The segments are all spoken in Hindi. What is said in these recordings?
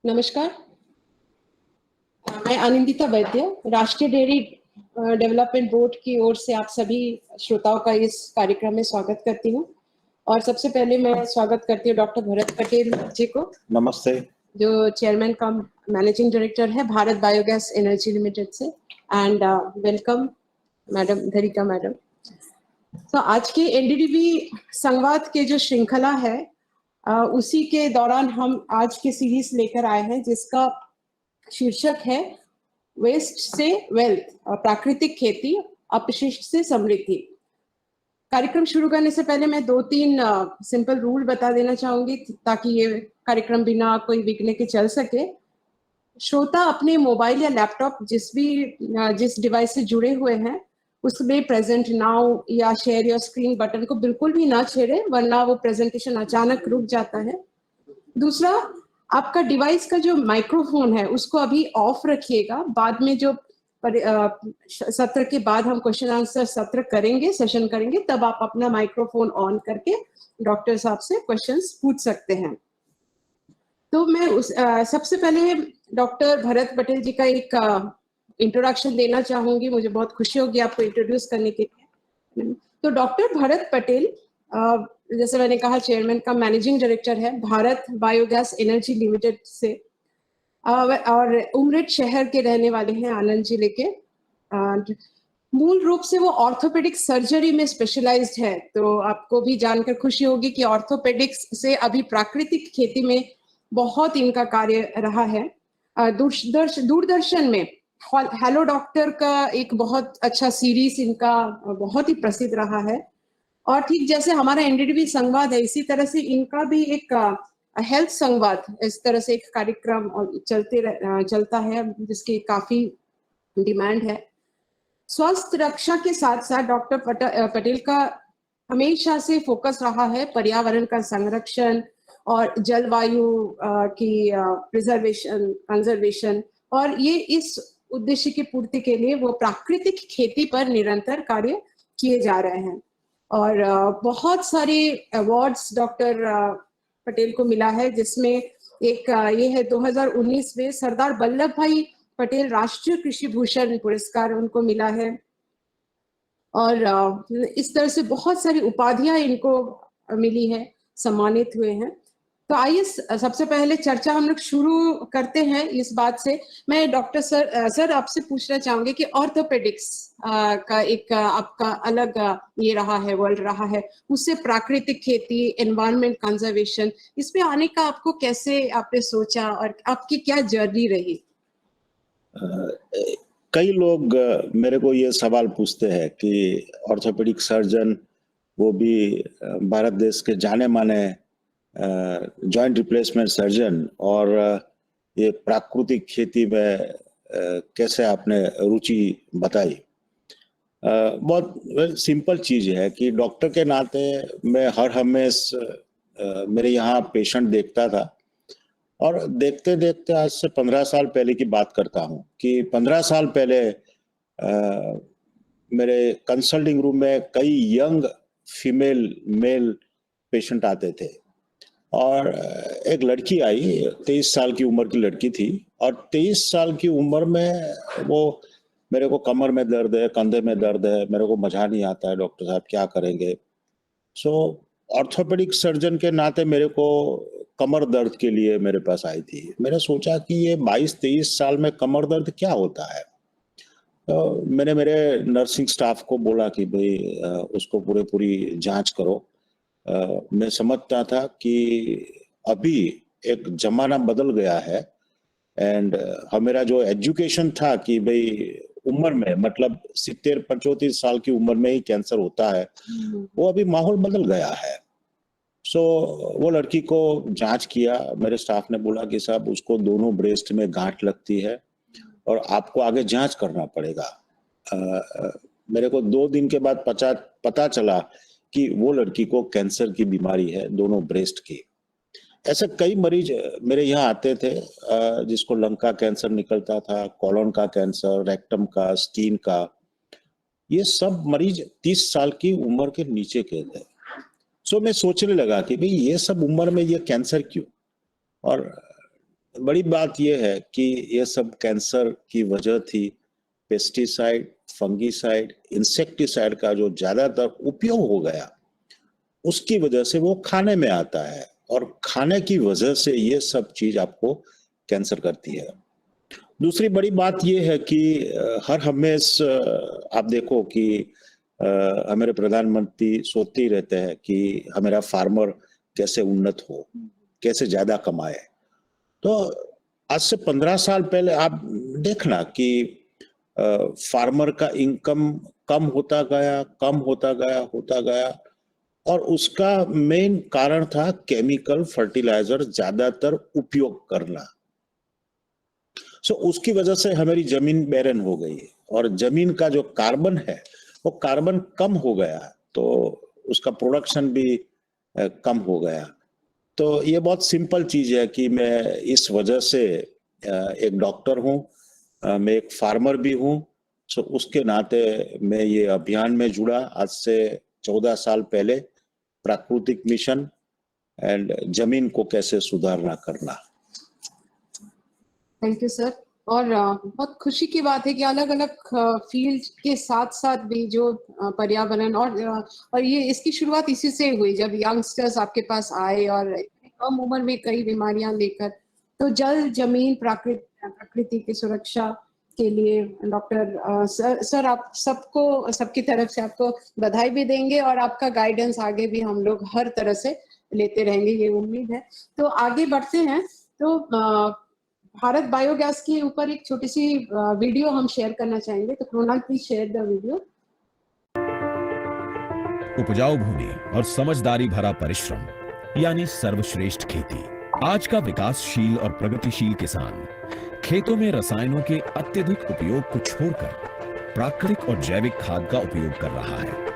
नमस्कार। मैं आनंदिता वैद्य, राष्ट्रीय डेयरी डेवलपमेंट बोर्ड की ओर से आप सभी श्रोताओं का इस कार्यक्रम में स्वागत करती हूँ। और सबसे पहले मैं स्वागत करती हूँ डॉक्टर भरत पटेल जी को। नमस्ते। जो चेयरमैन कम मैनेजिंग डायरेक्टर है भारत बायोगैस एनर्जी लिमिटेड से। And welcome madam Dharika madam. तो आज के एनडीडीबी संवाद के जो श्रृंखला है उसी के दौरान हम आज की सीरीज लेकर आए हैं जिसका शीर्षक है वेस्ट से वेल्थ, प्राकृतिक खेती अपशिष्ट से समृद्धि। कार्यक्रम शुरू करने से पहले मैं 2-3 सिंपल रूल बता देना चाहूंगी ताकि ये कार्यक्रम बिना कोई विघ्न के चल सके। श्रोता अपने मोबाइल या लैपटॉप जिस डिवाइस से जुड़े हुए हैं उसमें प्रेजेंट नाउ या शेयर योर स्क्रीन बटन को बिल्कुल भी ना छेड़े, वरना वो प्रेजेंटेशन अचानक रुक जाता है। दूसरा, आपका डिवाइस का जो माइक्रोफोन है उसको अभी ऑफ रखिएगा। बाद में जो सत्र के बाद हम क्वेश्चन आंसर सत्र करेंगे, सेशन करेंगे, तब आप अपना माइक्रोफोन ऑन करके डॉक्टर साहब से क्वेश्चंस पूछ सकते हैं। तो मैं सबसे पहले डॉक्टर भरत पटेल जी का एक इंट्रोडक्शन देना चाहूंगी। मुझे बहुत खुशी होगी आपको इंट्रोड्यूस करने के लिए। तो डॉक्टर भरत पटेल जैसे मैंने कहा चेयरमैन का मैनेजिंग डायरेक्टर है भारत बायोगैस एनर्जी लिमिटेड से, और उमरेठ शहर के रहने वाले हैं, आनंद जिले के। मूल रूप से वो ऑर्थोपेडिक सर्जरी में स्पेशलाइज्ड है। तो आपको भी जानकर खुशी होगी कि ऑर्थोपेडिक्स से अभी प्राकृतिक खेती में बहुत इनका कार्य रहा है। दूरदर्शन में हेलो डॉक्टर का एक बहुत अच्छा सीरीज इनका बहुत ही प्रसिद्ध रहा है। और ठीक जैसे हमारा एनडीडीबी संवाद है, इसी तरह से इनका भी एक हेल्थ संवाद इस तरह से एक कार्यक्रम चलता है जिसकी काफी डिमांड है। स्वास्थ्य रक्षा के साथ साथ डॉक्टर पटेल का हमेशा से फोकस रहा है पर्यावरण का संरक्षण और जलवायु की प्रिजर्वेशन कंजर्वेशन, और ये इस उद्देश्य की पूर्ति के लिए वो प्राकृतिक खेती पर निरंतर कार्य किए जा रहे हैं। और बहुत सारे अवार्ड्स डॉक्टर पटेल को मिला है, जिसमें एक ये है 2019 में सरदार वल्लभ भाई पटेल राष्ट्रीय कृषि भूषण पुरस्कार उनको मिला है। और इस तरह से बहुत सारी उपाधियां इनको मिली है, सम्मानित हुए हैं। तो आइए सबसे पहले चर्चा हम लोग शुरू करते हैं इस बात से। मैं डॉक्टर सर आपसे पूछना चाहूंगी कि ऑर्थोपेडिक्स का एक आपका अलग ये रहा है, वर्ल्ड रहा है, उससे प्राकृतिक खेती, एनवायरनमेंट कंजर्वेशन, इसमें आने का आपको कैसे आपने सोचा और आपकी क्या जर्नी रही? कई लोग मेरे को ये सवाल पूछते हैं कि ऑर्थोपेडिक सर्जन, वो भी भारत देश के जाने माने जॉइंट रिप्लेसमेंट सर्जन, और ये प्राकृतिक खेती में कैसे आपने रुचि बताई। बहुत सिंपल चीज है कि डॉक्टर के नाते मैं हर हमेशा मेरे यहाँ पेशेंट देखता था, और देखते देखते आज से 15 साल पहले की बात करता हूँ कि 15 साल पहले मेरे कंसल्टिंग रूम में कई यंग फीमेल मेल पेशेंट आते थे, और एक लड़की आई, 23 साल की उम्र की लड़की थी, और 23 साल की उम्र में वो मेरे को कमर में दर्द है, कंधे में दर्द है, मेरे को मजा नहीं आता है, डॉक्टर साहब क्या करेंगे। सो ऑर्थोपेडिक सर्जन के नाते मेरे को कमर दर्द के लिए मेरे पास आई थी। मैंने सोचा कि ये 22-23 साल में कमर दर्द क्या होता है। तो मैंने मेरे नर्सिंग स्टाफ को बोला कि भाई उसको पूरी जांच करो। मैं समझता था कि अभी एक जमाना बदल गया है, एंड मेरा जो एजुकेशन था कि भाई उम्र में, मतलब 70-75 साल की उम्र में ही कैंसर होता है, वो अभी माहौल बदल गया है। सो वो लड़की को जांच किया। मेरे स्टाफ ने बोला कि साहब उसको दोनों ब्रेस्ट में गांठ लगती है और आपको आगे जांच करना पड़ेगा। मेरे को 2 दिन के बाद पता चला कि वो लड़की को कैंसर की बीमारी है, दोनों ब्रेस्ट की। ऐसे कई मरीज मेरे यहाँ आते थे जिसको लंग का कैंसर निकलता था, कॉलन का कैंसर, रेक्टम का, स्किन का। ये सब मरीज 30 साल की उम्र के नीचे के थे। सो मैं सोचने लगा कि भाई ये सब उम्र में ये कैंसर क्यों। और बड़ी बात यह है कि यह सब कैंसर की वजह थी पेस्टिसाइड, फंगीसाइड, इंसेक्टिसाइड का जो ज्यादातर उपयोग हो गया, उसकी वजह से वो खाने में आता है और खाने की वजह से ये सब चीज आपको कैंसर करती है। दूसरी बड़ी बात ये है कि हर हमेश आप देखो कि हमारे प्रधानमंत्री सोचते ही रहते हैं कि हमारा फार्मर कैसे उन्नत हो, कैसे ज्यादा कमाए। तो आज से 15 साल पहले आप देखना कि फार्मर का इनकम कम होता गया और उसका मेन कारण था केमिकल फर्टिलाइजर ज्यादातर उपयोग करना। सो उसकी वजह से हमारी जमीन बैरन हो गई और जमीन का जो कार्बन है वो कार्बन कम हो गया, तो उसका प्रोडक्शन भी कम हो गया। तो ये बहुत सिंपल चीज है कि मैं इस वजह से एक डॉक्टर हूँ, मैं एक फार्मर भी हूँ, सो उसके नाते मैं ये अभियान में जुड़ा आज से 14 साल पहले, प्राकृतिक मिशन एंड जमीन को कैसे सुधारना करना। Thank you sir. और बहुत खुशी की बात है कि अलग अलग फील्ड के साथ साथ भी जो पर्यावरण और ये इसकी शुरुआत इसी से हुई जब यंगस्टर्स आपके पास आए और कम उम्र में कई बीमारियां लेकर, तो जल जमीन प्रकृति की सुरक्षा के लिए डॉक्टर सर आप सबको, सबकी तरफ से आपको बधाई भी देंगे और आपका गाइडेंस आगे भी हम लोग हर तरह से लेते रहेंगे, ये उम्मीद है। तो आगे बढ़ते हैं। तो भारत बायोगैस के ऊपर एक छोटी सी वीडियो हम शेयर करना चाहेंगे। तो Krunal please share the video. उपजाऊ भूमि और समझदारी भरा परिश्रम यानी सर्वश्रेष्ठ खेती। आज का विकासशील और प्रगतिशील किसान खेतों में रसायनों के अत्यधिक उपयोग को छोड़कर प्राकृतिक और जैविक खाद का उपयोग कर रहा है।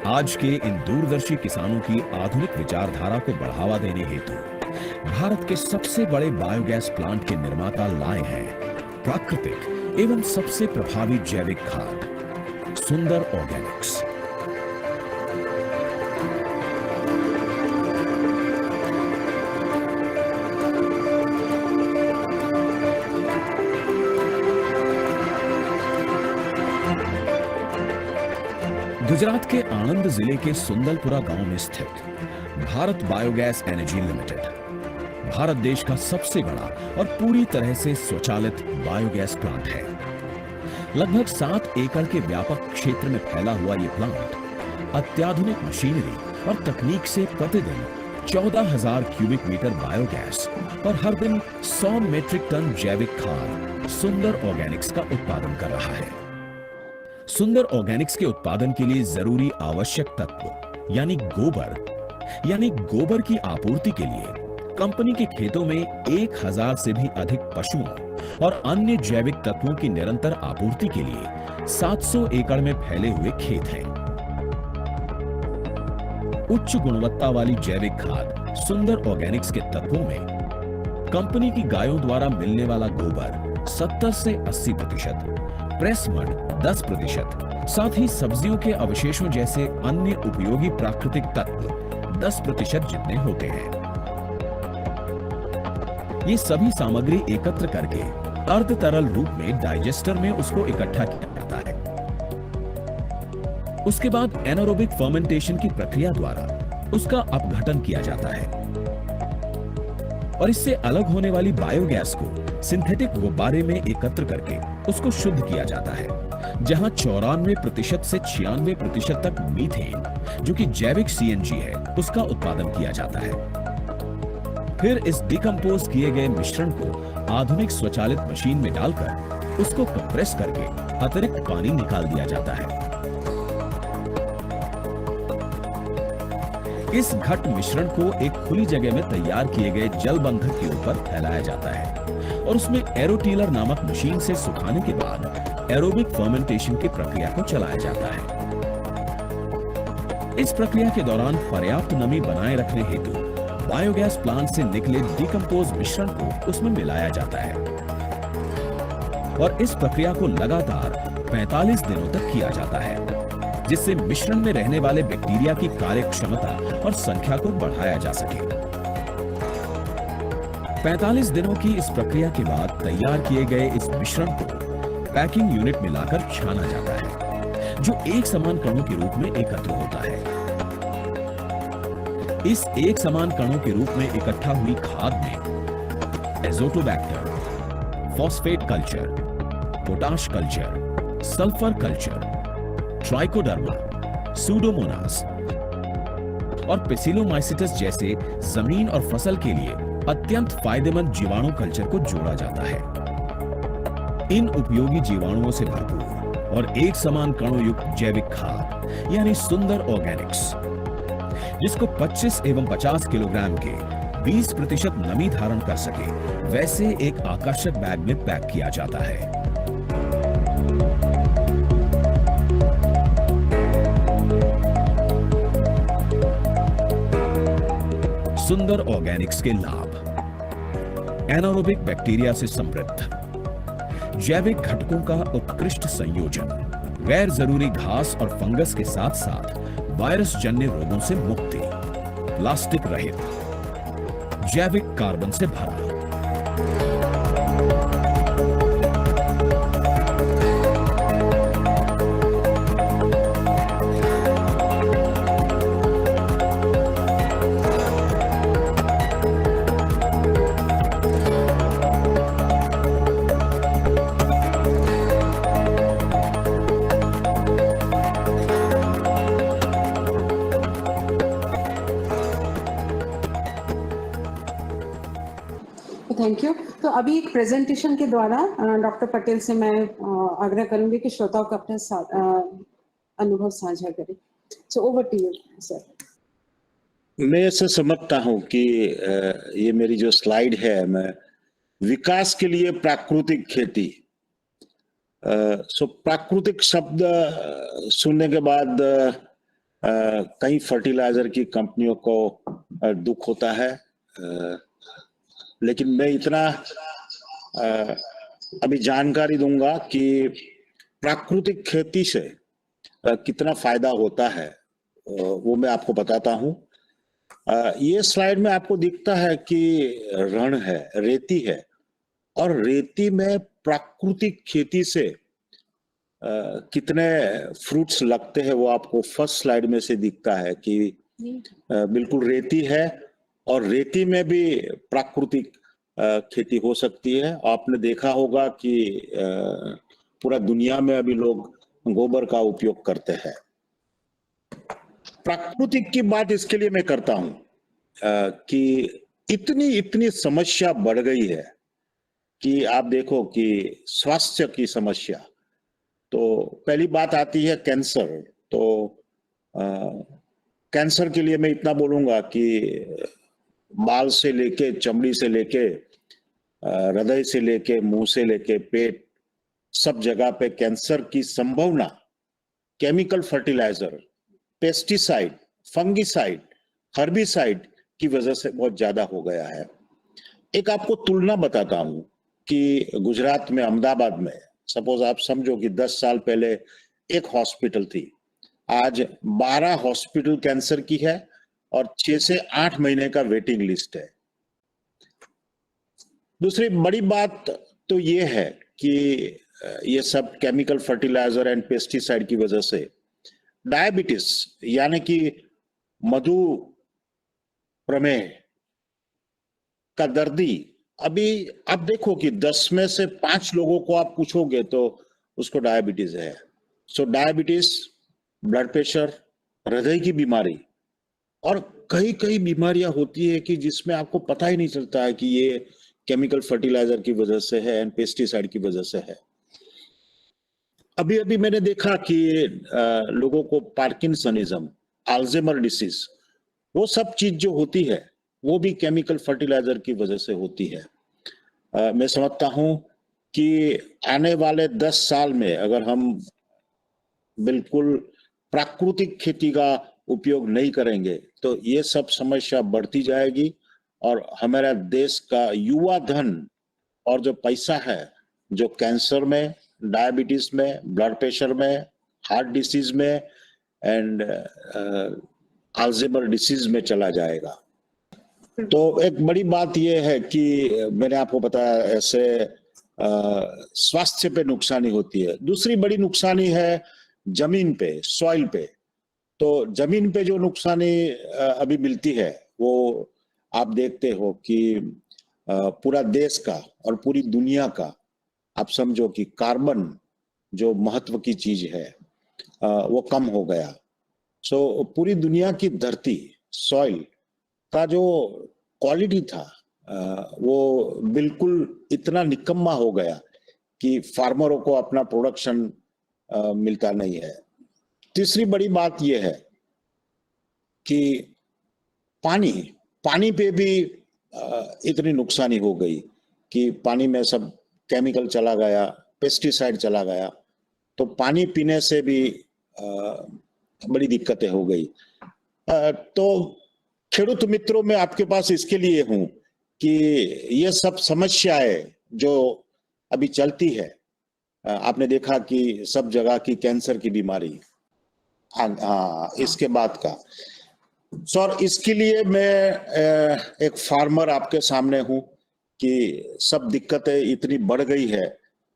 आज के इन दूरदर्शी किसानों की आधुनिक विचारधारा को बढ़ावा देने हेतु भारत के सबसे बड़े बायोगैस प्लांट के निर्माता लाए हैं प्राकृतिक एवं सबसे प्रभावी जैविक खाद सुंदर ऑर्गेनिक्स। गुजरात के आणंद जिले के सुंदलपुरा गांव में स्थित Bharat biogas energy limited Bharat देश का सबसे बड़ा और पूरी तरह से स्वचालित बायोगैस प्लांट है। लगभग 7 एकड़ के व्यापक क्षेत्र में फैला हुआ यह प्लांट अत्याधुनिक मशीनरी और तकनीक से प्रतिदिन 14,000 क्यूबिक मीटर बायोगैस और हर दिन 100 मीट्रिक टन जैविक खाद सुंदर ऑर्गेनिक्स का उत्पादन कर रहा है। सुंदर ऑर्गेनिक्स के उत्पादन के लिए जरूरी आवश्यक तत्व यानी गोबर की आपूर्ति के लिए कंपनी के खेतों में 1000 से भी अधिक पशुओं और अन्य जैविक तत्वों की निरंतर आपूर्ति के लिए 700 एकड़ में फैले हुए खेत हैं। उच्च गुणवत्ता वाली जैविक खाद सुंदर ऑर्गेनिक्स के तत्वों में कंपनी की गायों द्वारा मिलने वाला गोबर 70 से 80%, प्रेस मड 10%, साथ ही सब्जियों के अवशेषों जैसे अन्य उपयोगी प्राकृतिक तत्व 10% जितने होते हैं। ये सभी सामग्री एकत्र करके अर्ध तरल रूप में डाइजेस्टर में उसको इकट्ठा किया जाता है। उसके बाद एनारोबिक फर्मेंटेशन की प्रक्रिया द्वारा उसका अपघटन किया जाता है और इससे अलग होने वाली बायोगैस को सिंथेटिक गुब्बारे में एकत्र करके उसको शुद्ध किया जाता है, जहां 94% से 96% तक मीथेन जो कि जैविक सीएनजी है उसका उत्पादन किया जाता है। फिर इस डिकम्पोज किए गए मिश्रण को आधुनिक स्वचालित मशीन में डालकर उसको कंप्रेस करके अतिरिक्त पानी निकाल दिया जाता है। इस घट मिश्रण को एक खुली जगह में तैयार किए गए जल बंधक के ऊपर फैलाया जाता है और उसमें एरोटीलर नामक मशीन से सुखाने के बाद एरोबिक फर्मेंटेशन की प्रक्रिया को चलाया जाता है। इस प्रक्रिया के दौरान पर्याप्त नमी बनाए रखने हेतु बायोगैस प्लांट से निकले डिकम्पोज मिश्रण को उसमें मिलाया जाता है और इस प्रक्रिया को लगातार 45 दिनों तक किया जाता है, जिससे मिश्रण में रहने वाले बैक्टीरिया की कार्य क्षमता और संख्या को बढ़ाया जा सके। 45 दिनों की इस प्रक्रिया के बाद तैयार किए गए इस मिश्रण को पैकिंग यूनिट में लाकर छाना जाता है, जो एक समान कणों के रूप में एकत्र होता है। इस एक समान कणों के रूप में इकट्ठा हुई खाद में Azotobacter, phosphate culture, potash culture, sulphur culture, trichoderma, Pseudomonas और पेसिलोमाइसिटस जैसे जमीन और फसल के लिए अत्यंत फायदेमंद जीवाणु कल्चर को जोड़ा जाता है। इन उपयोगी जीवाणुओं से भरपूर और एक समान कणों युक्त जैविक खाद यानी सुंदर ऑर्गेनिक्स, जिसको 25 एवं 50 किलोग्राम के 20% नमी धारण कर सके, वैसे एक आकर्षक बैग में पैक किया जाता है। सुंदर ऑर्गेनिक्स के लाभ: एनारोबिक बैक्टीरिया से समृद्ध, जैविक घटकों का उत्कृष्ट संयोजन, गैर जरूरी घास और फंगस के साथ साथ वायरस जन्य रोगों से मुक्ति, प्लास्टिक रहित, जैविक कार्बन से भरा। Thank you. तो अभी एक प्रेजेंटेशन के द्वारा डॉक्टर पटेल से मैं आग्रह करूंगी कि श्रोताओं का अपना अनुभव साझा करें। So over to you sir. मैं ऐसे समझता हूं कि ये मेरी जो स्लाइड है, मैं विकास के लिए प्राकृतिक खेती, सो प्राकृतिक शब्द सुनने के बाद कई फर्टिलाइजर की कंपनियों को दुख होता है, लेकिन मैं इतना अभी जानकारी दूंगा कि प्राकृतिक खेती से कितना फायदा होता है, वो मैं आपको बताता हूं। ये स्लाइड में आपको दिखता है कि रण है, रेती है, और रेती में प्राकृतिक खेती से कितने फ्रूट्स लगते हैं वो आपको फर्स्ट स्लाइड में से दिखता है कि बिल्कुल रेती है, और रेती में भी प्राकृतिक खेती हो सकती है। आपने देखा होगा कि पूरा दुनिया में अभी लोग गोबर का उपयोग करते हैं। प्राकृतिक की बात इसके लिए मैं करता हूं कि इतनी समस्या बढ़ गई है कि आप देखो कि स्वास्थ्य की समस्या, तो पहली बात आती है कैंसर। तो कैंसर के लिए मैं इतना बोलूंगा कि बाल से लेके, चमड़ी से लेके, हृदय से लेके, मुंह से लेके पेट, सब जगह पे कैंसर की संभावना chemical fertiliser, pesticide, fungicide, herbicide की वजह से बहुत ज्यादा हो गया है। एक आपको तुलना बताता हूं कि गुजरात में, अहमदाबाद में, सपोज आप समझो कि 10 साल पहले एक हॉस्पिटल थी, आज 12 हॉस्पिटल कैंसर की है और 6 से 8 महीने का वेटिंग लिस्ट है। दूसरी बड़ी बात तो ये है कि ये सब केमिकल फर्टिलाइजर एंड पेस्टिसाइड की वजह से डायबिटीज यानी कि मधु प्रमेह का दर्दी, अभी आप देखो कि 10 में से 5 लोगों को आप पूछोगे तो उसको डायबिटीज है। सो डायबिटीज, ब्लड प्रेशर, हृदय की बीमारी और कई बीमारियां होती है कि जिसमें आपको पता ही नहीं चलता है कि ये केमिकल फर्टिलाइजर की वजह से है एंड पेस्टिसाइड की वजह से है। अभी मैंने देखा कि लोगों को पार्किंसनिज्म, अल्जाइमर डिसीज, वो सब चीज जो होती है वो भी केमिकल फर्टिलाइजर की वजह से होती है। मैं समझता हूं कि आने वाले 10 साल में अगर हम बिल्कुल प्राकृतिक खेती का उपयोग नहीं करेंगे तो ये सब समस्या बढ़ती जाएगी और हमारा देश का युवा धन और जो पैसा है जो कैंसर में, डायबिटीज में, ब्लड प्रेशर में, हार्ट डिसीज में एंड अल्जाइमर डिसीज में चला जाएगा। तो एक बड़ी बात यह है कि मैंने आपको बताया ऐसे स्वास्थ्य पे नुकसानी होती है। दूसरी बड़ी नुकसानी है जमीन पे, सॉइल पे। तो जमीन पे जो नुकसानी अभी मिलती है वो आप देखते हो कि पूरा देश का और पूरी दुनिया का आप समझो कि कार्बन जो महत्व की चीज है वो कम हो गया। सो पूरी दुनिया की धरती, सॉइल का जो क्वालिटी था वो बिल्कुल इतना निकम्मा हो गया कि फार्मरों को अपना प्रोडक्शन मिलता नहीं है। तीसरी बड़ी बात यह है कि पानी पे भी इतनी नुकसानी हो गई कि पानी में सब केमिकल चला गया, पेस्टिसाइड चला गया, तो पानी पीने से भी बड़ी दिक्कतें हो गई। तो खेडूत मित्रों, मैं आपके पास इसके लिए हूं कि ये सब समस्याएं जो अभी चलती है, आपने देखा कि सब जगह की कैंसर की बीमारी, हाँ इसके बाद का सर, इसके लिए मैं एक फार्मर आपके सामने हूं कि सब दिक्कतें इतनी बढ़ गई है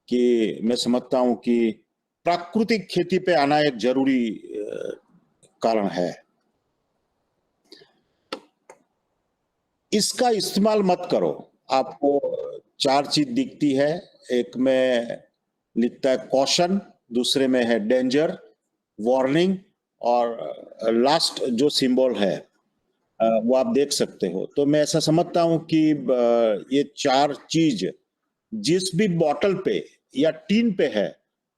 कि मैं समझता हूं कि प्राकृतिक खेती पे आना एक जरूरी कारण है। इसका इस्तेमाल मत करो। आपको 4 चीज दिखती है, एक में लिखता है कॉशन, दूसरे में है डेंजर, वार्निंग और लास्ट जो सिंबल है वो आप देख सकते हो। तो मैं ऐसा समझता हूं कि ये 4 चीज जिस भी बॉटल पे या टीन पे है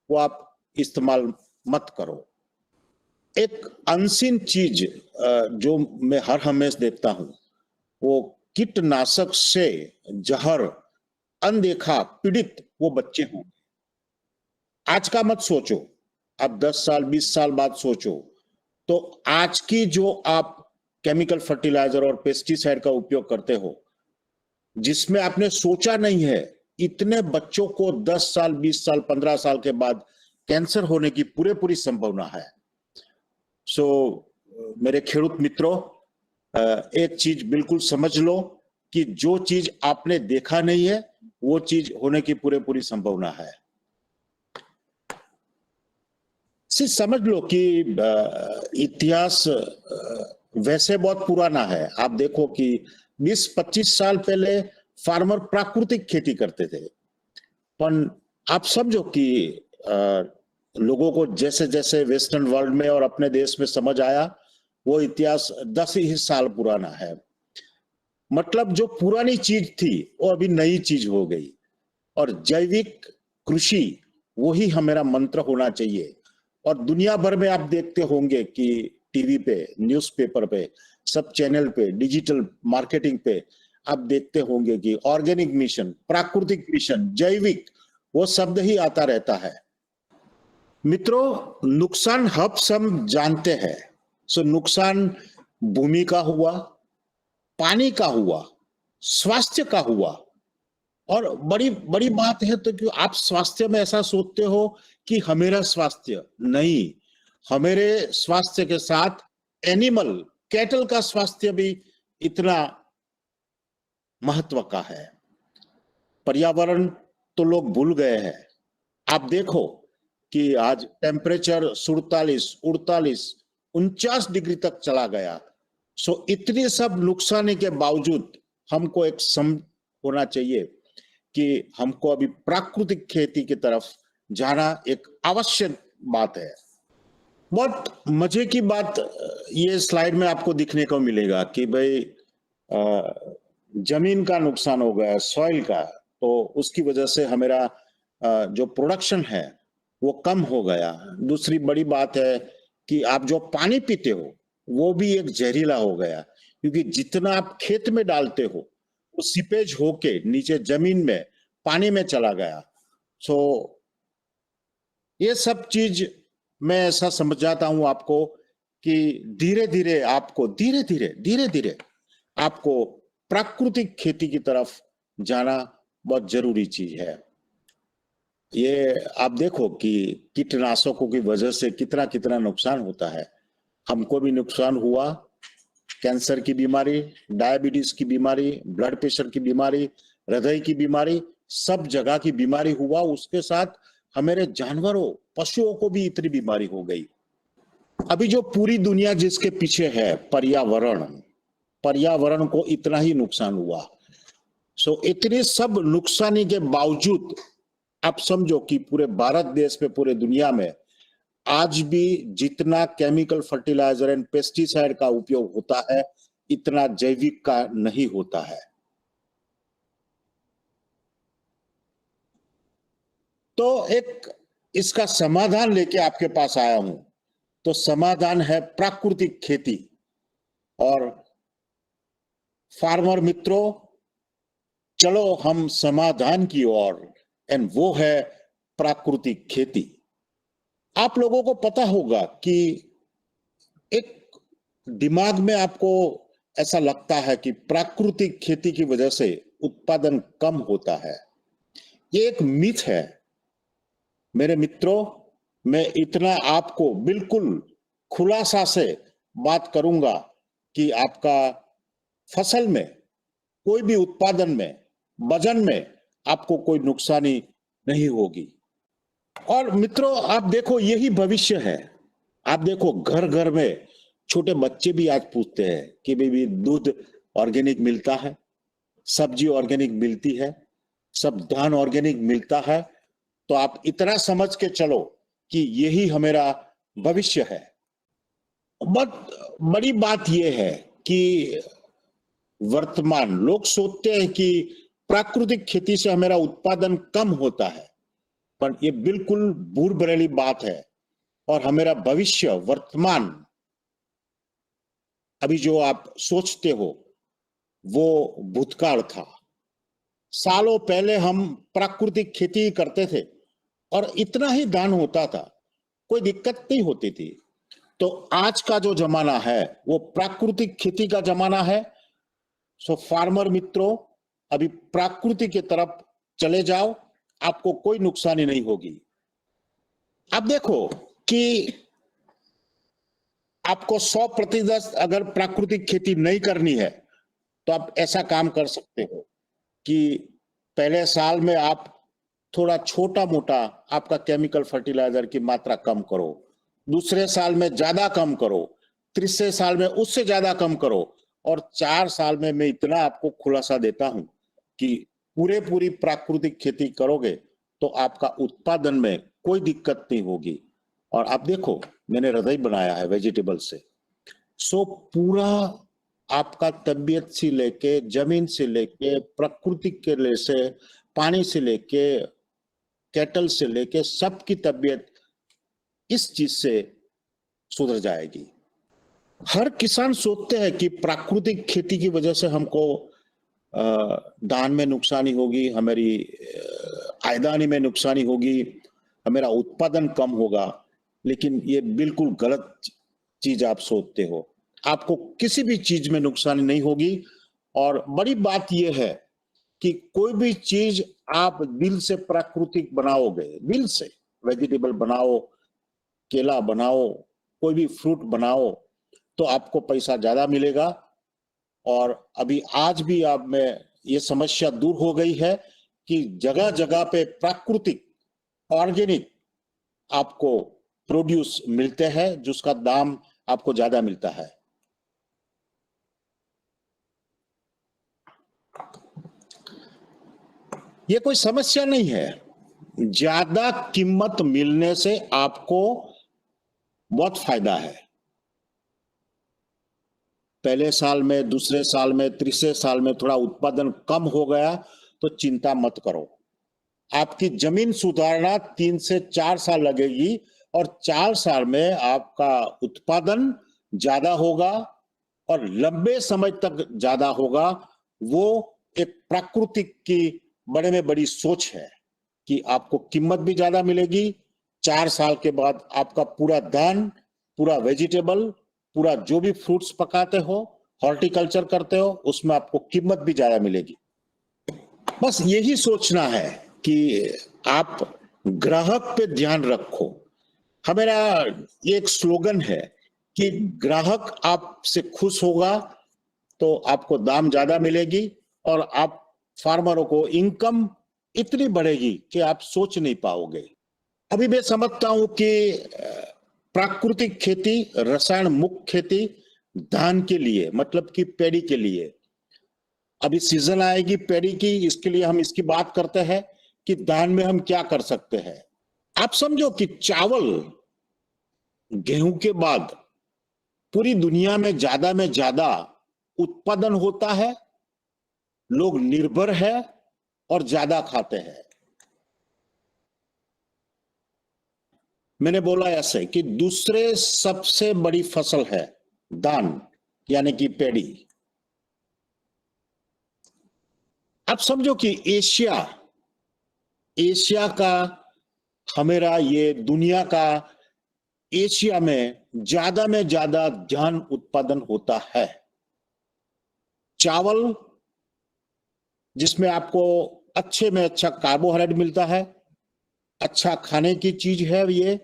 वो आप इस्तेमाल मत करो। एक अनसीन चीज जो मैं हर हमेशा देखता हूं वो कीटनाशक से जहर अनदेखा पीड़ित वो बच्चे हों। आज का मत सोचो, अब 10 साल 20 साल बाद सोचो। तो आज की जो आप केमिकल फर्टिलाइजर और पेस्टिसाइड का उपयोग करते हो, जिसमें आपने सोचा नहीं है, इतने बच्चों को 10 साल 20 साल 15 साल के बाद कैंसर होने की पूरी संभावना है। सो मेरे खेडूत मित्रों, एक चीज बिल्कुल समझ लो कि जो चीज आपने देखा नहीं है वो चीज होने की पूरी संभावना है। सिर्फ समझ लो कि इतिहास वैसे बहुत पुराना है। आप देखो कि 20-25 साल पहले फार्मर प्राकृतिक खेती करते थे, पर आप समझो कि लोगों को जैसे जैसे वेस्टर्न वर्ल्ड में और अपने देश में समझ आया, वो इतिहास 10 ही साल पुराना है। मतलब जो पुरानी चीज थी वो अभी नई चीज हो गई। और जैविक कृषि वही हमारा मंत्र होना चाहिए। और दुनिया भर में आप देखते होंगे कि टीवी पे, न्यूज़पेपर पे, सब चैनल पे, डिजिटल मार्केटिंग पे आप देखते होंगे कि ऑर्गेनिक मिशन, प्राकृतिक मिशन, जैविक, वो शब्द ही आता रहता है। मित्रों, नुकसान हम सब जानते हैं। सो नुकसान भूमि का हुआ, पानी का हुआ, स्वास्थ्य का हुआ। और बड़ी बड़ी बात है तो कि आप स्वास्थ्य में ऐसा सोचते हो कि हमारा स्वास्थ्य नहीं, हमारे स्वास्थ्य के साथ एनिमल, कैटल का स्वास्थ्य भी इतना महत्व का है। पर्यावरण तो लोग भूल गए हैं। आप देखो कि आज टेम्परेचर 47, 48, 49 डिग्री तक चला गया। सो इतने सब नुकसान के बावजूद हमको एक समझ होना चाहिए कि हमको अभी प्राकृतिक खेती की तरफ जाना एक आवश्यक बात है। बहुत मजे की बात ये स्लाइड में आपको दिखने को मिलेगा कि भाई जमीन का नुकसान हो गया, सॉइल का, तो उसकी वजह से हमारा जो प्रोडक्शन है वो कम हो गया। दूसरी बड़ी बात है कि आप जो पानी पीते हो वो भी एक जहरीला हो गया, क्योंकि जितना आप खेत में डालते हो वो सीपेज होके नीचे जमीन में पानी में चला गया। सो ये सब चीज मैं ऐसा समझ जाता हूं आपको कि धीरे धीरे आपको प्राकृतिक खेती की तरफ जाना बहुत जरूरी चीज है। ये आप देखो कि कीटनाशकों की वजह से कितना कितना नुकसान होता है। हमको भी नुकसान हुआ, कैंसर की बीमारी, डायबिटीज की बीमारी, ब्लड प्रेशर की बीमारी, हृदय की बीमारी, सब जगह की बीमारी हुआ। उसके साथ हमारे जानवरों, पशुओं को भी इतनी बीमारी हो गई। अभी जो पूरी दुनिया जिसके पीछे है, पर्यावरण, पर्यावरण को इतना ही नुकसान हुआ। सो इतने सब नुकसानी के बावजूद आप समझो कि पूरे भारत देश में, पूरे दुनिया में आज भी जितना केमिकल फर्टिलाइजर एंड पेस्टिसाइड का उपयोग होता है, इतना जैविक का नहीं होता है। तो एक इसका समाधान लेके आपके पास आया हूं। तो समाधान है प्राकृतिक खेती। और फार्मर मित्रों, चलो हम समाधान की ओर, एंड वो है प्राकृतिक खेती। आप लोगों को पता होगा कि एक दिमाग में आपको ऐसा लगता है कि प्राकृतिक खेती की वजह से उत्पादन कम होता है। ये एक मिथ है मेरे मित्रों। मैं इतना आपको बिल्कुल खुलासा से बात करूंगा कि आपका फसल में, कोई भी उत्पादन में, वजन में आपको कोई नुकसानी नहीं होगी। और मित्रों, आप देखो, यही भविष्य है। आप देखो, घर घर में छोटे बच्चे भी आज पूछते हैं कि बेबी दूध ऑर्गेनिक मिलता है, सब्जी ऑर्गेनिक मिलती है, सब धान ऑर्गेनिक मिलता है। तो आप इतना समझ के चलो कि यही हमारा भविष्य है। बट बड़ी बात यह है कि वर्तमान लोग सोचते हैं कि प्राकृतिक खेती से हमारा उत्पादन कम होता है, पर यह बिल्कुल भूल-भुलैली बात है। और हमारा भविष्य, वर्तमान, अभी जो आप सोचते हो वो भूतकाल था। सालों पहले हम प्राकृतिक खेती करते थे और इतना ही दान होता था, कोई दिक्कत नहीं होती थी। तो आज का जो जमाना है वो प्राकृतिक खेती का जमाना है। सो फार्मर मित्रों, अभी प्रकृति की तरफ चले जाओ, आपको कोई नुकसानी नहीं होगी। अब देखो कि आपको 100% अगर प्राकृतिक खेती नहीं करनी है तो आप ऐसा काम कर सकते हो कि पहले साल में आप थोड़ा छोटा मोटा आपका केमिकल फर्टिलाइजर की मात्रा कम करो, दूसरे साल में ज्यादा कम करो, तीसरे साल में उससे ज्यादा कम करो, और 4 साल में मैं इतना आपको खुलासा देता हूं कि पूरी प्राकृतिक खेती करोगे तो आपका उत्पादन में कोई दिक्कत नहीं होगी। और आप देखो, मैंने हृदय बनाया है वेजिटेबल से। सो पूरा आपका तबीयत से लेके, जमीन से लेके, प्रकृति के लिए से, पानी से लेके, कैटल से लेके, सबकी तबीयत इस चीज से सुधर जाएगी। हर किसान सोचते हैं कि प्राकृतिक खेती की वजह से हमको धान में नुकसानी होगी, हमारी आमदनी में नुकसानी होगी, हमारा उत्पादन कम होगा। लेकिन ये बिल्कुल गलत चीज आप सोचते हो। आपको किसी भी चीज में नुकसानी नहीं होगी। और बड़ी बात यह है कि कोई भी चीज आप दिल से प्राकृतिक बनाओगे, दिल से वेजिटेबल बनाओ, केला बनाओ, कोई भी फ्रूट बनाओ, तो आपको पैसा ज्यादा मिलेगा। और अभी आज भी आप में ये समस्या दूर हो गई है कि जगह जगह पे प्राकृतिक ऑर्गेनिक आपको प्रोड्यूस मिलते हैं, जिसका दाम आपको ज्यादा मिलता है। ये कोई समस्या नहीं है। ज्यादा कीमत मिलने से आपको बहुत फायदा है। पहले साल में, दूसरे साल में, तीसरे साल में थोड़ा उत्पादन कम हो गया तो चिंता मत करो। आपकी जमीन सुधारना 3 से 4 साल लगेगी और 4 साल में आपका उत्पादन ज्यादा होगा और लंबे समय तक ज्यादा होगा। वो एक प्राकृतिक की बड़े में बड़ी सोच है कि आपको कीमत भी ज्यादा मिलेगी। 4 साल के बाद आपका पूरा धान, पूरा वेजिटेबल, पूरा जो भी फ्रूट्स पकाते हो, हॉर्टिकल्चर करते हो, उसमें आपको कीमत भी ज्यादा मिलेगी। बस यही सोचना है कि आप ग्राहक पे ध्यान रखो। हमारा ये एक स्लोगन है कि ग्राहक आपसे खुश होगा तो आपको दाम ज्यादा मिलेगी और आप फार्मरों को इनकम इतनी बढ़ेगी कि आप सोच नहीं पाओगे। अभी मैं समझता हूं कि प्राकृतिक खेती, रसायन मुक्त खेती धान के लिए, मतलब कि पैडी के लिए अभी सीजन आएगी पैडी की, इसके लिए हम इसकी बात करते हैं कि धान में हम क्या कर सकते हैं। आप समझो कि चावल गेहूं के बाद पूरी दुनिया में ज्यादा उत्पादन होता है, लोग निर्भर है और ज्यादा खाते हैं। मैंने बोला ऐसे कि दूसरे सबसे बड़ी फसल है धान, यानी कि पैडी। आप समझो कि एशिया का, हमारा ये दुनिया का, एशिया में ज्यादा धान उत्पादन होता है। चावल जिसमें आपको अच्छे में अच्छा कार्बोहाइड्रेट मिलता है, अच्छा खाने की चीज है, ये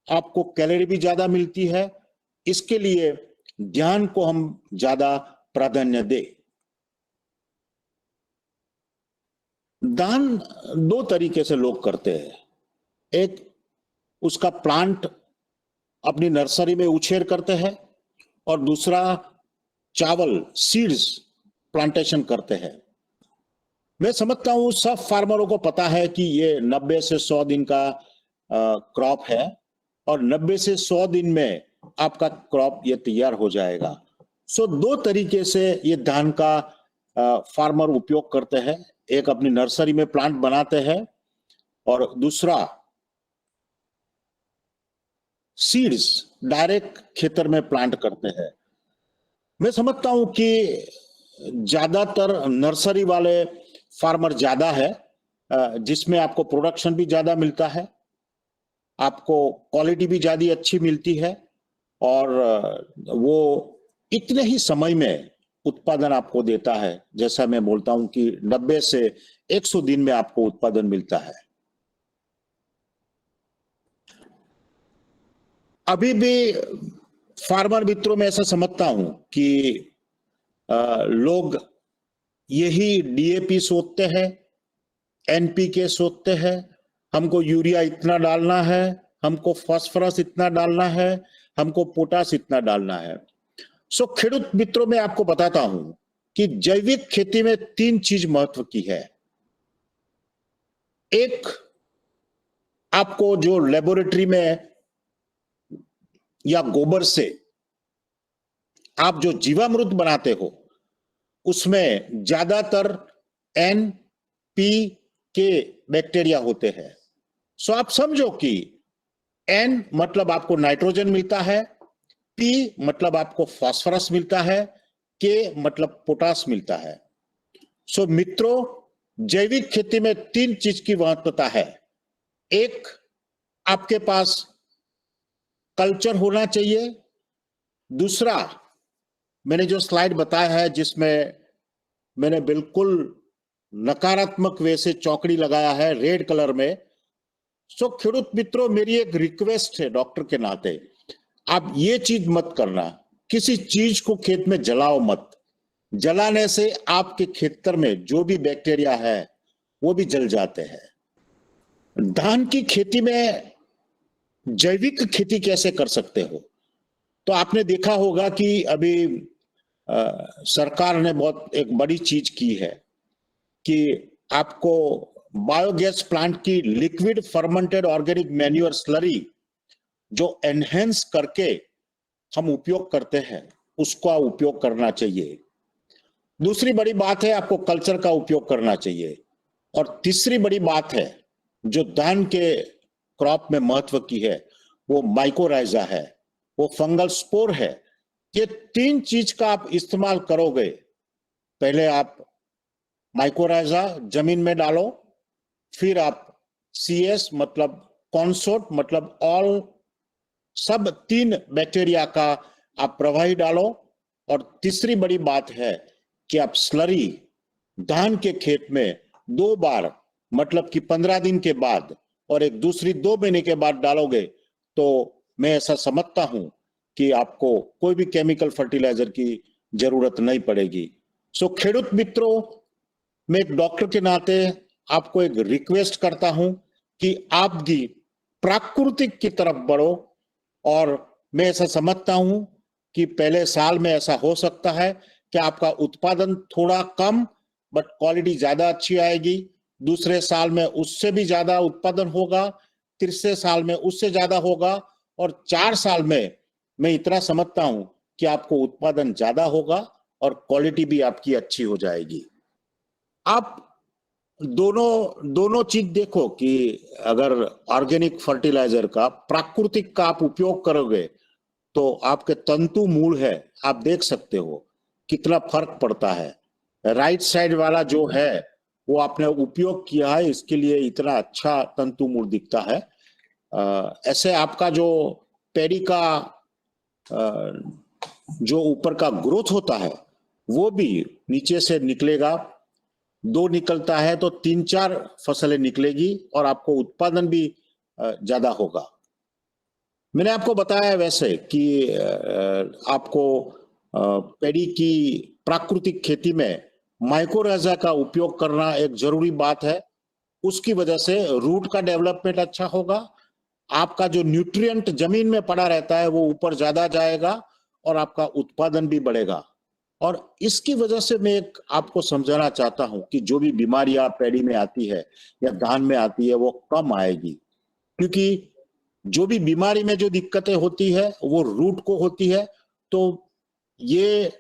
आपको कैलोरी भी ज्यादा मिलती है, इसके लिए धान को हम ज्यादा प्राधान्य दें। धान दो तरीके से लोग करते हैं। एक, उसका प्लांट अपनी नर्सरी में उछेर करते हैं, और दूसरा चावल सीड्स प्लांटेशन करते हैं। मैं समझता हूं सब फार्मरों को पता है कि ये 90 से 100 दिन का क्रॉप है, और 90 से 100 दिन में आपका क्रॉप ये तैयार हो जाएगा। सो दो तरीके से ये धान का फार्मर उपयोग करते हैं। एक अपनी नर्सरी में प्लांट बनाते हैं, और दूसरा सीड्स डायरेक्ट खेतर में प्लांट करते हैं। मैं समझता हूं कि ज्यादातर नर्सरी वाले फार्मर ज्यादा है, जिसमें आपको प्रोडक्शन भी ज्यादा मिलता है, आपको क्वालिटी भी ज्यादा अच्छी मिलती है, और वो इतने ही समय में उत्पादन आपको देता है। जैसा मैं बोलता हूं कि 90 से 100 दिन में आपको उत्पादन मिलता है। अभी भी फार्मर मित्रों में ऐसा समझता हूं कि लोग यही डीएपी सोचते हैं, एनपीके सोचते हैं, हमको यूरिया इतना डालना है, हमको फास्फोरस इतना डालना है, हमको पोटास इतना डालना है। सो खेडूत मित्रों में आपको बताता हूं कि जैविक खेती में 3 चीज महत्व की है। एक, आपको जो लेबोरेटरी में या गोबर से आप जो जीवामृत बनाते हो, उसमें ज्यादातर NPK बैक्टीरिया होते हैं। सो आप समझो कि N मतलब आपको नाइट्रोजन मिलता है, P मतलब आपको फास्फोरस मिलता है, K मतलब पोटास मिलता है। सो मित्रों, जैविक खेती में 3 चीज की महत्वता है। एक, आपके पास कल्चर होना चाहिए। दूसरा, मैंने जो स्लाइड बताया है जिसमें मैंने बिल्कुल नकारात्मक वे से चौकड़ी लगाया है रेड कलर में। सो खेडूत मित्रों, मेरी एक रिक्वेस्ट है डॉक्टर के नाते, आप ये चीज मत करना, किसी चीज को खेत में जलाओ मत। जलाने से आपके खेतर में जो भी बैक्टीरिया है वो भी जल जाते हैं। धान की खेती में जैविक खेती कैसे कर सकते हो? तो आपने देखा होगा कि अभी सरकार ने बहुत एक बड़ी चीज की है कि आपको बायोगैस प्लांट की liquid fermented organic manure slurry जो एनहेंस करके हम उपयोग करते हैं, उसका उपयोग करना चाहिए। दूसरी बड़ी बात है, आपको कल्चर का उपयोग करना चाहिए। और तीसरी बड़ी बात है जो धान के क्रॉप में महत्व की है, वो माइकोराइजा है, वो फंगल स्पोर है। ये 3 चीज का आप इस्तेमाल करोगे। पहले आप माइकोराइजा जमीन में डालो, फिर आप CS मतलब कॉन्सोर्ट मतलब ऑल, सब 3 बैक्टीरिया का आप प्रवाही डालो। और तीसरी बड़ी बात है कि आप स्लरी धान के खेत में 2 बार, मतलब कि 15 दिन के बाद और एक दूसरी 2 महीने के बाद डालोगे तो मैं ऐसा समझता हूं कि आपको कोई भी केमिकल फर्टिलाइजर की जरूरत नहीं पड़ेगी। सो खेडूत मित्रों, मैं एक डॉक्टर के नाते आपको एक रिक्वेस्ट करता हूं कि आप भी प्राकृतिक की तरफ बढ़ो। और मैं ऐसा समझता हूं कि पहले साल में ऐसा हो सकता है कि आपका उत्पादन थोड़ा कम बट क्वालिटी ज्यादा अच्छी आएगी, दूसरे साल में उससे भी ज्यादा उत्पादन होगा, तीसरे साल में उससे ज्यादा होगा, और 4 साल में मैं इतना समझता हूं कि आपको उत्पादन ज्यादा होगा और क्वालिटी भी आपकी अच्छी हो जाएगी। आप दोनों चीज देखो कि अगर ऑर्गेनिक फर्टिलाइजर का, प्राकृतिक का आप उपयोग करोगे तो आपके तंतु मूल है, आप देख सकते हो कितना फर्क पड़ता है। राइट साइड वाला जो है वो आपने उपयोग किया है, इसके लिए इतना अच्छा तंतु मूल दिखता है। ऐसे आपका जो पेड़ी का जो ऊपर का ग्रोथ होता है वो भी नीचे से निकलेगा, 2 निकलता है तो 3-4 फसलें निकलेगी और आपको उत्पादन भी ज्यादा होगा। मैंने आपको बताया वैसे कि आपको पेड़ी की प्राकृतिक खेती में माइकोराइजा का उपयोग करना एक जरूरी बात है। उसकी वजह से रूट का डेवलपमेंट अच्छा होगा, आपका जो न्यूट्रिएंट जमीन में पड़ा रहता है वो ऊपर ज्यादा जाएगा और आपका उत्पादन भी बढ़ेगा। और इसकी वजह से मैं एक आपको समझाना चाहता हूं कि जो भी बीमारियां पेड़ी में आती है या धान में आती है वो कम आएगी, क्योंकि जो भी बीमारी में जो दिक्कतें होती है वो रूट को होती है। तो ये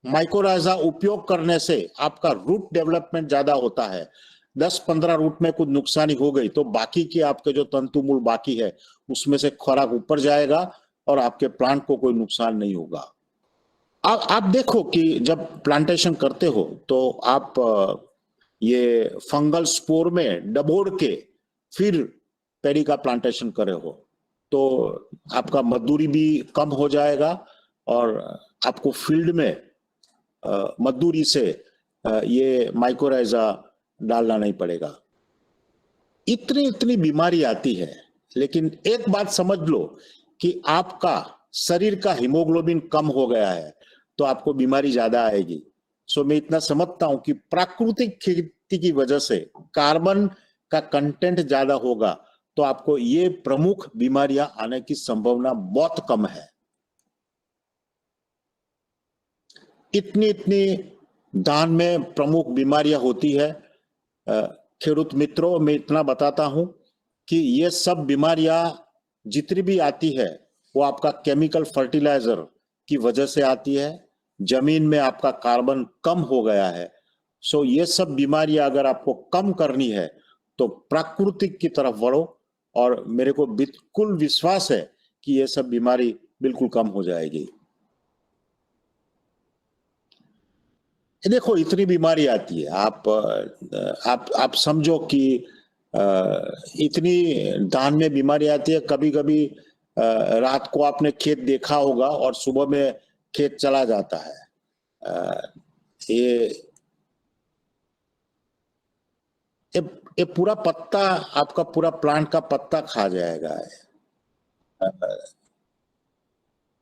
माइकोराइजा उपयोग करने से आपका रूट डेवलपमेंट ज्यादा होता है। 10-15 रूट में कुछ नुकसानी हो गई तो बाकी के आपके जो तंतु मूल बाकी है उसमें से खुराक ऊपर जाएगा और आपके प्लांट को कोई नुकसान नहीं होगा। आप देखो कि जब प्लांटेशन करते हो तो आप ये फंगल स्पोर में डबोड़ के फिर पेड़ी का प्लांटेशन करे हो तो आपका मजदूरी भी कम हो जाएगा और आपको फील्ड में मजदूरी से ये माइकोराइजा डालना नहीं पड़ेगा। इतनी बीमारी आती है, लेकिन एक बात समझ लो कि आपका शरीर का हीमोग्लोबिन कम हो गया है तो आपको बीमारी ज्यादा आएगी। सो मैं इतना समझता हूं कि प्राकृतिक खेती की वजह से कार्बन का कंटेंट ज्यादा होगा तो आपको ये प्रमुख बीमारियां आने की संभावना बहुत कम है। इतनी धान में प्रमुख बीमारियां होती है। खेडूत मित्रों, मैं इतना बताता हूं कि ये सब बीमारियां जितनी भी आती है वो आपका केमिकल फर्टिलाइजर की वजह से आती है। जमीन में आपका कार्बन कम हो गया है। सो ये सब बीमारियां अगर आपको कम करनी है तो प्राकृतिक की तरफ बढ़ो और मेरे को बिल्कुल विश्वास है कि ये सब बीमारी बिल्कुल कम हो जाएगी। देखो इतनी बीमारी आती है, आप समझो कि इतनी धान में बीमारी आती है। कभी कभी रात को आपने खेत देखा होगा और सुबह में खेत चला जाता है। ये पूरा पत्ता, आपका पूरा प्लांट का पत्ता खा जाएगा।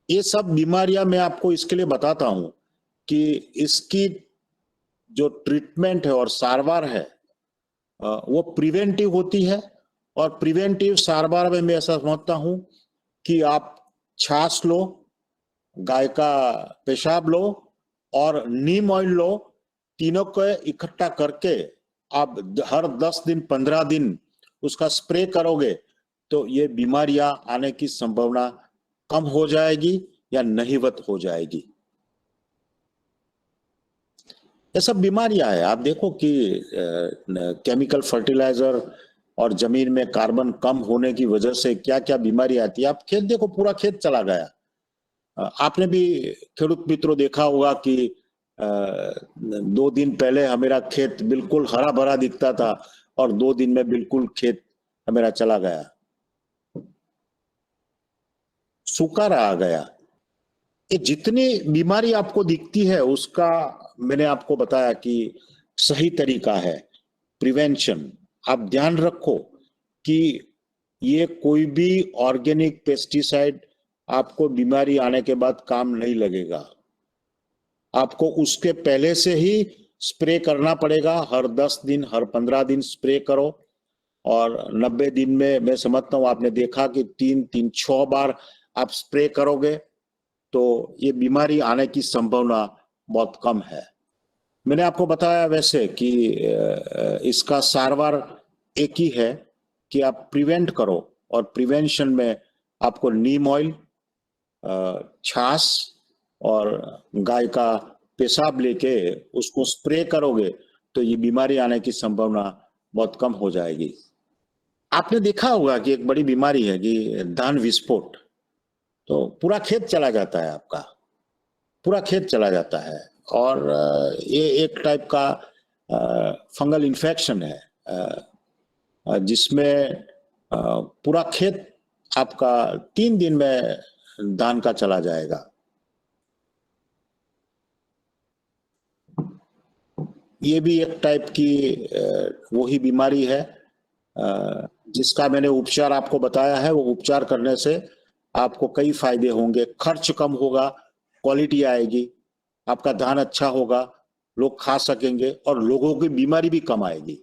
ये सब बीमारियां मैं आपको इसके लिए बताता हूं कि इसकी जो ट्रीटमेंट है और सारवार है वो प्रिवेंटिव होती है। और प्रिवेंटिव सारवार में मैं ऐसा समझता हूं कि आप छाछ लो, गाय का पेशाब लो और नीम ऑयल लो, तीनों को इकट्ठा करके आप हर 10 दिन 15 दिन उसका स्प्रे करोगे तो ये बीमारियां आने की संभावना कम हो जाएगी या नहीवत हो जाएगी। ये सब बीमारियां है। आप देखो कि केमिकल फर्टिलाइजर और जमीन में कार्बन कम होने की वजह से क्या क्या बीमारी आती है। आप खेत देखो, पूरा खेत चला गया। आपने भी खेडूत मित्रों देखा होगा कि 2 दिन पहले मेरा खेत बिल्कुल हरा भरा दिखता था और 2 दिन में बिल्कुल खेत मेरा चला गया, सूखा रह गया। ये जितनी बीमारी आपको दिखती है उसका मैंने आपको बताया कि सही तरीका है प्रिवेंशन। आप ध्यान रखो कि ये कोई भी ऑर्गेनिक पेस्टिसाइड आपको बीमारी आने के बाद काम नहीं लगेगा। आपको उसके पहले से ही स्प्रे करना पड़ेगा। हर 10 दिन, हर 15 दिन स्प्रे करो, और 90 दिन में मैं समझता हूँ आपने देखा कि 6 बार आप स्प्रे करोगे तो ये बीमारी आने की संभावना बहुत कम है। मैंने आपको बताया वैसे कि इसका सारवार एक ही है कि आप प्रिवेंट करो, और प्रिवेंशन में आपको नीम ऑयल, छाछ और गाय का पेशाब लेके उसको स्प्रे करोगे तो ये बीमारी आने की संभावना बहुत कम हो जाएगी। आपने देखा होगा कि एक बड़ी बीमारी है कि धान विस्फोट, तो पूरा खेत चला जाता है, आपका पूरा खेत चला जाता है। और ये एक टाइप का फंगल इन्फेक्शन है जिसमें पूरा खेत आपका 3 दिन में धान का चला जाएगा। ये भी एक टाइप की वही बीमारी है जिसका मैंने उपचार आपको बताया है। वो उपचार करने से आपको कई फायदे होंगे। खर्च कम होगा, क्वालिटी आएगी, आपका धान अच्छा होगा, लोग खा सकेंगे और लोगों की बीमारी भी कम आएगी।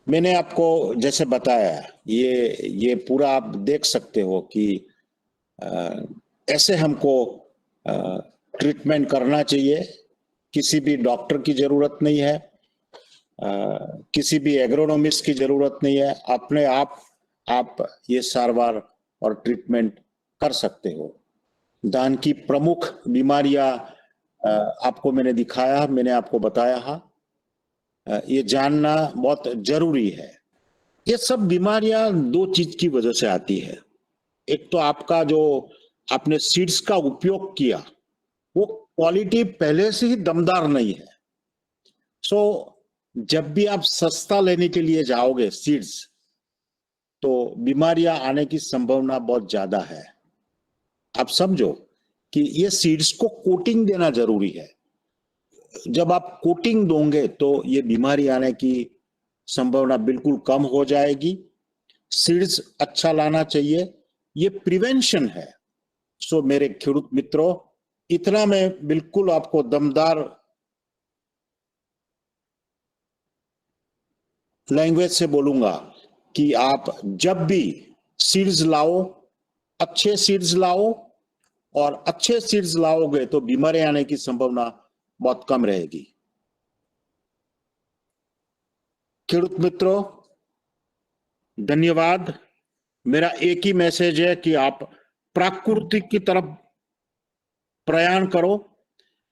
मैंने आपको जैसे बताया, ये पूरा आप देख सकते हो कि ऐसे हमको ट्रीटमेंट करना चाहिए। किसी भी डॉक्टर की जरूरत नहीं है, किसी भी एग्रोनॉमिस्ट की जरूरत नहीं है। अपने आप ये सारवार और ट्रीटमेंट कर सकते हो। धान की प्रमुख बीमारियां आपको मैंने दिखाया, मैंने आपको बताया, ये जानना बहुत जरूरी है। ये सब बीमारियां 2 चीज की वजह से आती है। एक तो आपका जो आपने सीड्स का उपयोग किया वो क्वालिटी पहले से ही दमदार नहीं है। सो जब भी आप सस्ता लेने के लिए जाओगे सीड्स, तो बीमारियां आने की संभावना बहुत ज्यादा है। आप समझो कि ये सीड्स को कोटिंग देना जरूरी है। जब आप कोटिंग दोगे तो ये बीमारी आने की संभावना बिल्कुल कम हो जाएगी। सीड्स अच्छा लाना चाहिए, ये प्रिवेंशन है। सो मेरे खेडूत मित्रों, इतना मैं बिल्कुल आपको दमदार लैंग्वेज से बोलूंगा कि आप जब भी सीड्स लाओ, अच्छे सीड्स लाओ, और अच्छे सीड्स लाओगे तो बीमारी आने की संभावना बहुत कम रहेगी। खेडूत मित्रों, धन्यवाद। मेरा एक ही मैसेज है कि आप प्राकृतिक की तरफ प्रयाण करो।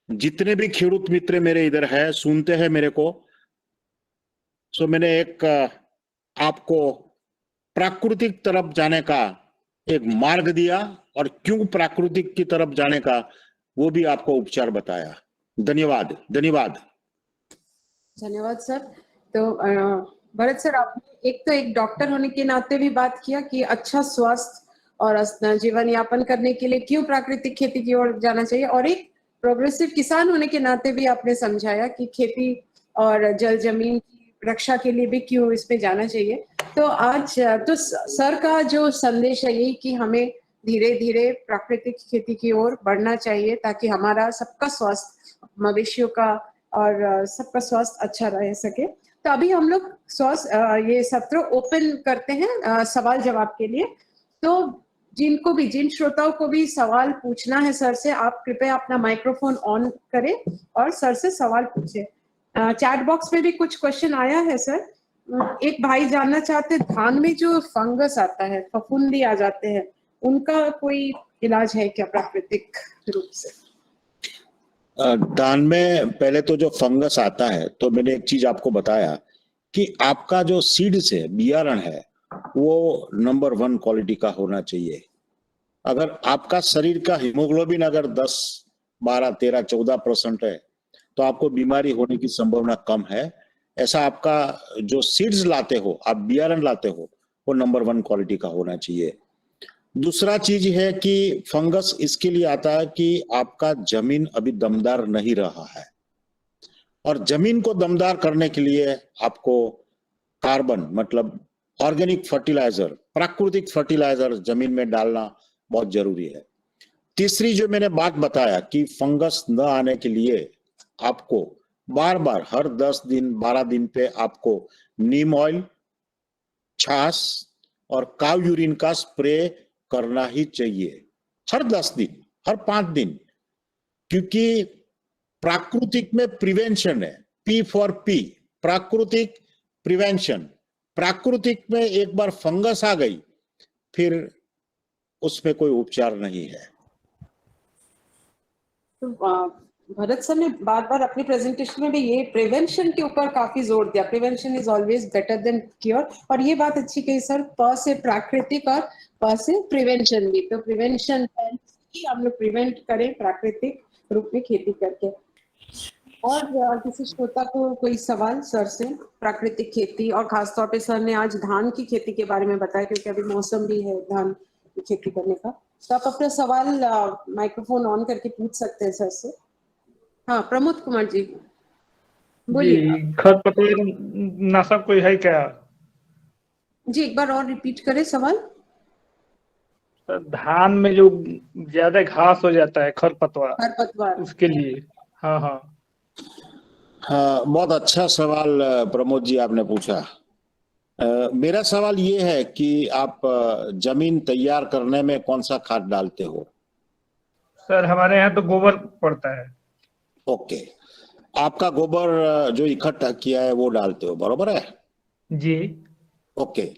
जितने भी खेडूत मित्र मेरे इधर है, सुनते हैं मेरे को, सो मैंने एक आपको प्राकृतिक तरफ जाने का एक मार्ग दिया, और क्यों प्राकृतिक की तरफ जाने का वो भी आपको उपचार बताया। धन्यवाद, धन्यवाद। धन्यवाद सर। तो भरत सर, आपने एक डॉक्टर होने के नाते भी बात किया कि अच्छा स्वास्थ्य और जीवन यापन करने के लिए क्यों प्राकृतिक खेती की ओर जाना चाहिए, और एक प्रोग्रेसिव किसान होने के नाते भी आपने समझाया कि खेती और जल जमीन की रक्षा के लिए भी क्यों इसमें जाना चाहिए। तो आज तो सर का जो संदेश है यही कि हमें धीरे धीरे प्राकृतिक खेती की ओर बढ़ना चाहिए ताकि हमारा सबका स्वास्थ्य, मवेशियों का और सबका स्वास्थ्य अच्छा रह सके। तो अभी हम लोग ये सत्र ओपन करते हैं सवाल जवाब के लिए। तो जिन श्रोताओं को भी सवाल पूछना है सर से, आप कृपया अपना माइक्रोफोन ऑन करें और सर से सवाल पूछें। चैट बॉक्स में भी कुछ क्वेश्चन आया है सर। एक भाई जानना चाहते हैं, धान में जो फंगस आता है, फफूंदी आ जाते हैं, उनका कोई इलाज है क्या प्राकृतिक रूप से? धान में पहले तो जो फंगस आता है, तो मैंने एक चीज आपको बताया कि आपका जो सीड्स है, बियारण है, वो नंबर 1 क्वालिटी का होना चाहिए। अगर आपका शरीर का हीमोग्लोबिन अगर 10, 12, 13, 14% है तो आपको बीमारी होने की संभावना कम है। ऐसा आपका जो सीड्स लाते हो, आप बियारण लाते हो, वो नंबर 1 क्वालिटी का होना चाहिए। दूसरा चीज है कि फंगस इसके लिए आता है कि आपका जमीन अभी दमदार नहीं रहा है, और जमीन को दमदार करने के लिए आपको कार्बन मतलब ऑर्गेनिक फर्टिलाइजर, प्राकृतिक फर्टिलाइजर जमीन में डालना बहुत जरूरी है। तीसरी जो मैंने बात बताया कि फंगस न आने के लिए आपको बार बार हर 10 दिन 12 दिन पे आपको नीम ऑयल, छाछ और काव यूरिन का स्प्रे करना ही चाहिए हर 10 दिन, हर 5 दिन, क्योंकि प्राकृतिक में प्रिवेंशन है, पी फॉर पी, प्राकृतिक प्रिवेंशन। प्राकृतिक में एक बार फंगस आ गई फिर उसमें कोई उपचार नहीं है। तो भरत सर ने बार बार अपनी प्रेजेंटेशन में भी ये प्रिवेंशन के ऊपर काफी जोर दिया, prevention is always better than cure. और ये बात अच्छी कही सर, प से प्राकृतिक और प से प्रिवेंशन भी। तो प्रिवेंशन हम लोग प्रिवेंट करें प्राकृतिक रूप में खेती करके। और किसी श्रोता को कोई सवाल सर से प्राकृतिक खेती, और खासतौर पे सर ने आज धान की खेती के बारे में बताया क्योंकि अभी मौसम भी है धान की खेती करने का। तो आप अपना सवाल माइक्रोफोन ऑन करके पूछ सकते हैं सर से। हाँ, प्रमोद कुमार जी बोलिए। जी, खरपतवार नाशक कोई है क्या? जी एक बार और रिपीट करें सवाल। सर, धान में जो ज्यादा घास हो जाता है खरपतवार, खरपतवार, उसके लिए। हाँ हाँ। हाँ, बहुत अच्छा सवाल प्रमोद जी आपने पूछा। मेरा सवाल ये है कि आप जमीन तैयार करने में कौन सा खाद डालते हो? सर, हमारे यहाँ तो गोबर पड़ता है। ओके, आपका गोबर जो इकट्ठा किया है वो डालते हो, बरोबर है? जी। ओके,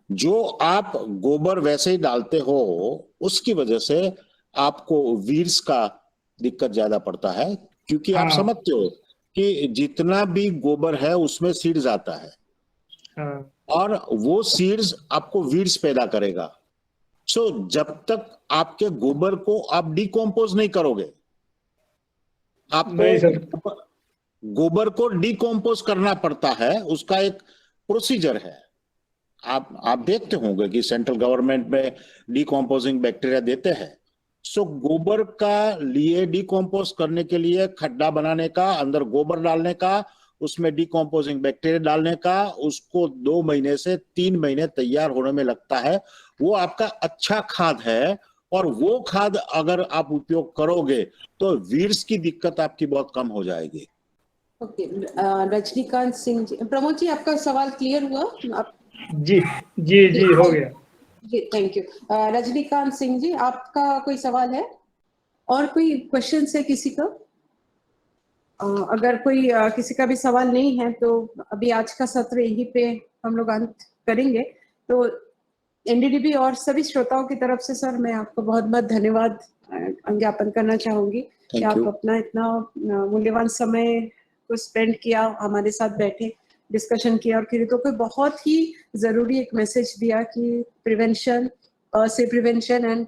जो आप गोबर वैसे ही डालते हो उसकी वजह से आपको वीड्स का दिक्कत ज्यादा पड़ता है, क्योंकि आप हाँ। समझते हो कि जितना भी गोबर है उसमें सीड्स आता है हाँ। और वो सीड्स आपको वीड्स पैदा करेगा। सो जब तक आपके गोबर को आप डिकम्पोज नहीं करोगे, नहीं सर। आपको गोबर को डिकम्पोज करना पड़ता है, उसका एक प्रोसीजर है। आप देखते होंगे कि सेंट्रल गवर्नमेंट में डिकम्पोजिंग बैक्टीरिया देते हैं। सो गोबर का लिए डिकम्पोज करने के लिए खड्डा बनाने का, अंदर गोबर डालने का, उसमें डिकम्पोजिंग बैक्टीरिया डालने का, उसको 2 महीने से 3 महीने तैयार होने में लगता है। वो आपका अच्छा खाद है और वो खाद अगर आप उपयोग करोगे तो वीड्स की दिक्कत आपकी बहुत कम हो जाएगी। ओके, रजनीकांत सिंह जी, प्रमोद जी आपका सवाल क्लियर हुआ? आप जी जी जी हो गया। जी थैंक यू। रजनीकांत सिंह जी आपका कोई सवाल है? और कोई क्वेश्चन है किसी का? अगर कोई किसी का भी सवाल नहीं है तो अभी आज का सत्र यहीं पे हम लोग अंत करेंगे। तो एनडीडीबी और सभी श्रोताओं की तरफ से सर मैं आपको बहुत बहुत धन्यवाद ज्ञापन करना चाहूंगी कि आप अपना इतना मूल्यवान समय को स्पेंड किया, हमारे साथ बैठे, डिस्कशन किया और किरीटों को बहुत ही जरूरी एक मैसेज दिया कि प्रिवेंशन से प्रिवेंशन एंड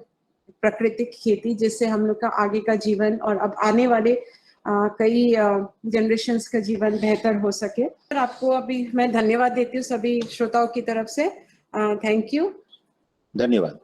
प्राकृतिक खेती, जिससे हम लोग का आगे का जीवन और अब आने वाले कई जनरेशन्स का जीवन बेहतर हो सके। सर आपको अभी मैं धन्यवाद देती हूँ सभी श्रोताओं की तरफ से। Thank you. धन्यवाद।